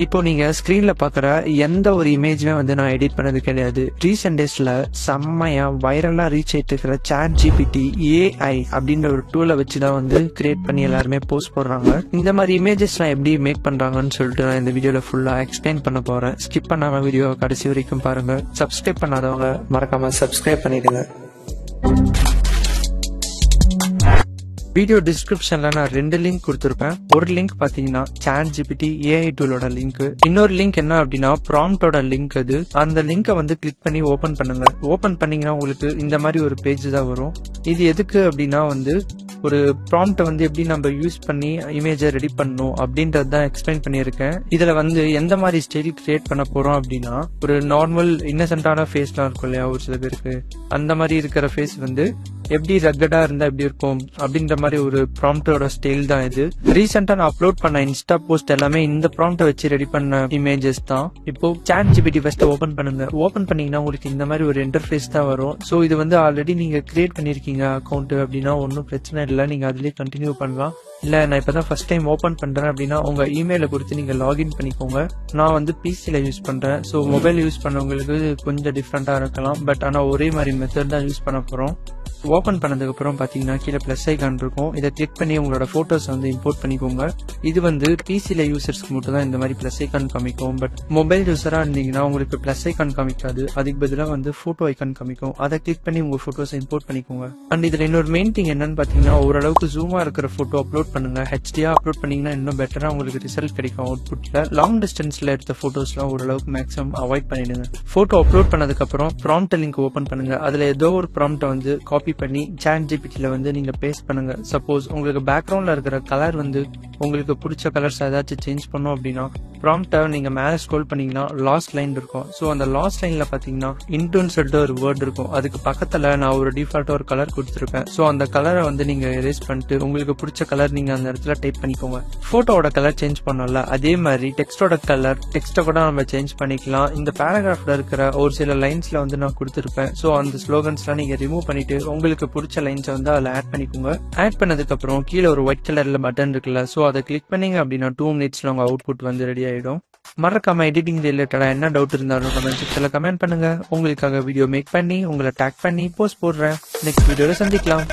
இப்போ நீங்க ஸ்கிரீன்ல பாக்குற எந்த ஒரு இமேஜுமே வந்து நான் எடிட் பண்ணது கிடையாது. ரீசெண்ட் டேஸ்ல செம்மையா வைரலா ரீச் ஆயிட்டு இருக்கிற ChatGPT AI அப்படின்ற ஒரு டூலை வச்சுதான் வந்து கிரியேட் பண்ணி எல்லாருமே போஸ்ட் போடுறாங்க. இந்த மாதிரி இமேஜஸ் எல்லாம் எப்படி மேக் பண்றாங்கன்னு சொல்லிட்டு நான் இந்த வீடியோல ஃபுல்லா எக்ஸ்பிளைன் பண்ண போறேன். ஸ்கிப் பண்ணாம வீடியோ கடைசி வரைக்கும் பாருங்க. சப்ஸ்கிரைப் பண்ணாதவங்க மறக்காம சப்ஸ்கிரைப் பண்ணிடுங்க. வீடியோ டிஸ்கிரிப்ஷன்ல நான் 2 லிங்க் கொடுத்துருப்பேன். ஒரு லிங்க் பாத்தீங்கன்னா ChatGPT AI டூலோட லிங்க், இன்னொரு லிங்க் என்ன அப்படின்னா ப்ராம்ப்டோட லிங்க். அது அந்த லிங்கை வந்து கிளிக் பண்ணி ஓபன் பண்ணுங்க. ஓபன் பண்ணீங்கன்னா உங்களுக்கு இந்த மாதிரி ஒரு பேஜ் தான் வரும். இது எதுக்கு அப்படின்னா வந்து ஒரு ப்ராம்ப்டை வந்து எப்படி நம்ம யூஸ் பண்ணி இமேஜை ரெடி பண்ணணும் அப்படின்றது தான் எக்ஸ்பிளைன் பண்ணியிருக்கேன். இதுல வந்து எந்த மாதிரி ஸ்டைல் கிரியேட் பண்ண போறோம் அப்படின்னா ஒரு நார்மல் இன்னசென்டான ஃபேஸ்லாம் இருக்கும் இல்லையா ஒரு சில பேருக்கு, அந்த மாதிரி இருக்கிற ஃபேஸ் வந்து எப்படி ரக்கடா இருந்தா எப்படி இருக்கும் அப்படின்ற மாதிரி ஒரு ப்ராம்ப்டோட ஸ்டைல் தான் இது. ரீசெண்டா நான் அப்லோட் பண்ண இன்ஸ்டா போஸ்ட் எல்லாமே இந்த ப்ராம்ப்டை வச்சு ரெடி பண்ண இமேஜஸ் தான். இப்போ ChatGPT ஃபர்ஸ்ட் ஓபன் பண்ணுங்க. ஓபன் பண்ணீங்கன்னா உங்களுக்கு இந்த மாதிரி ஒரு இன்டர்ஃபேஸ் தான் வரும். ஸோ இது வந்து ஆல்ரெடி நீங்க கிரியேட் பண்ணிருக்கீங்க அக்கௌண்ட் அப்படின்னா ஒன்றும் பிரச்சனை இல்லை, நீங்க அதுலயே கண்டினியூ பண்ணலாம். இல்ல நான் இப்பதான் ஃபர்ஸ்ட் டைம் ஓபன் பண்றேன் அப்படின்னா உங்க இமெயில கொடுத்து நீங்க லாகின் பண்ணிக்கோங்க. நான் வந்து பிசில யூஸ் பண்றேன். ஸோ மொபைல் யூஸ் பண்ணவங்களுக்கு கொஞ்சம் டிஃப்ரெண்டா இருக்கலாம், பட் ஆனா ஒரே மாதிரி மெத்தட் தான் யூஸ் பண்ண போறோம். ஓபன் பண்ணதுக்கு அப்புறம் பாத்தீங்கன்னா கீழே பிளஸ் ஐகான் இருக்கும். இதை கிளிக் பண்ணி உங்களோட போட்டோஸ் வந்து இம்போர்ட் பண்ணிக்கோங்க. இது வந்து பிசில யூசர்ஸ்க்கு மட்டும் தான் இந்த மாதிரி பிளஸ் ஐகான் காமிக்கும். பட் மொபைல் யூசரா இருந்தீங்கன்னா உங்களுக்கு பிளஸ் ஐகான் காமிக்காது, அதுக்கு பதிலாக வந்து போட்டோ ஐகான் காமிக்கும். அதை கிளிக் பண்ணி உங்க போட்டோஸ் இம்போர்ட் பண்ணிக்கோங்க. அண்ட் இதுல இன்னொரு மெயின் திங் என்னன்னு பாத்தீங்கன்னா ஓரளவுக்கு ஜூமா இருக்கிற போட்டோ அப்லோட் பண்ணுங்க. ஹெச்டியா அப்லோட் பண்ணீங்கன்னா இன்னும் பெட்டரா உங்களுக்கு ரிசல்ட் கிடைக்கும் அவுட்புட்ல. லாங் டிஸ்டன்ஸ்ல எடுத்த போட்டோஸ்லாம் ஓரளவுக்கு மேக்ஸிமம் அவாய்ட் பண்ணிடுங்க. போட்டோ அப்லோட் பண்ணதுக்கு அப்புறம் ப்ராம்ப்ட் லிங்க் ஓபன் பண்ணுங்க. அதுல ஏதோ ஒரு ப்ராம்ப்ட் வந்து காப்பி பண்ணி ChatGPTல வந்து நீங்க பேஸ்ட் பண்ணுங்க. சப்போஸ் உங்களுக்கு பேக்ரவுண்ட்ல இருக்கிற கலர் வந்து உங்களுக்கு பிடிச்ச கலர்ஸ் ஏதாச்சும் சேஞ்ச் பண்ணும் அப்படின்னா ப்ராம்ப்டை நீங்க மேல ஸ்க்ரோல் பண்ணீங்கன்னா லாஸ்ட் லைன் இருக்கும். ஸோ அந்த லாஸ்ட் லைன்ல பாத்தீங்கன்னா இன்டூன்னு சொல்லிட்டு ஒரு வேர்ட் இருக்கும். அதுக்கு பக்கத்துல நான் ஒரு டிஃபால்ட்டா ஒரு கலர் கொடுத்துருப்பேன். ஸோ அந்த கலரை வந்து நீங்க எரேஸ் பண்ணிட்டு உங்களுக்கு பிடிச்ச கலர் நீங்க அந்த இடத்துல டைப் பண்ணிக்கோங்க. போட்டோட கலர் சேஞ்ச் பண்ணல, அதே மாதிரி டெக்ஸ்டோட கலர் டெக்ஸ்ட்டை கூட நம்ம சேஞ்ச் பண்ணிக்கலாம். இந்த பேராகிராஃப்ல இருக்கிற ஒரு சில லைன்ஸ்ல வந்து நான் கொடுத்துருப்பேன். ஸோ அந்த ஸ்லோகன்ஸ்லாம் நீங்க ரிமூவ் பண்ணிட்டு உங்களுக்கு பிடிச்ச லைன்ஸை வந்து அதில் ஆட் பண்ணிக்கோங்க. ஆட் பண்ணதுக்கு அப்புறம் கீழே ஒரு ஒயிட் கலர்ல பட்டன் இருக்குல்ல, ஸோ அதை கிளிக் பண்ணீங்க அப்படின்னா 2 மினிட்ஸ்ல உங்க அவுட்புட் வந்து ரெடி ஆயிடும். மறக்காம எடிட்டிங் ரிலேட்டடா என்ன டவுட் இருந்தாலும் கமெண்ட் செக்ஷன்ல கமெண்ட் பண்ணுங்க. உங்களுக்காக வீடியோ மேக் பண்ணி உங்களை டேக் பண்ணி போஸ்ட் போடுறேன். நெக்ஸ்ட் வீடியோல சந்திக்கலாம்.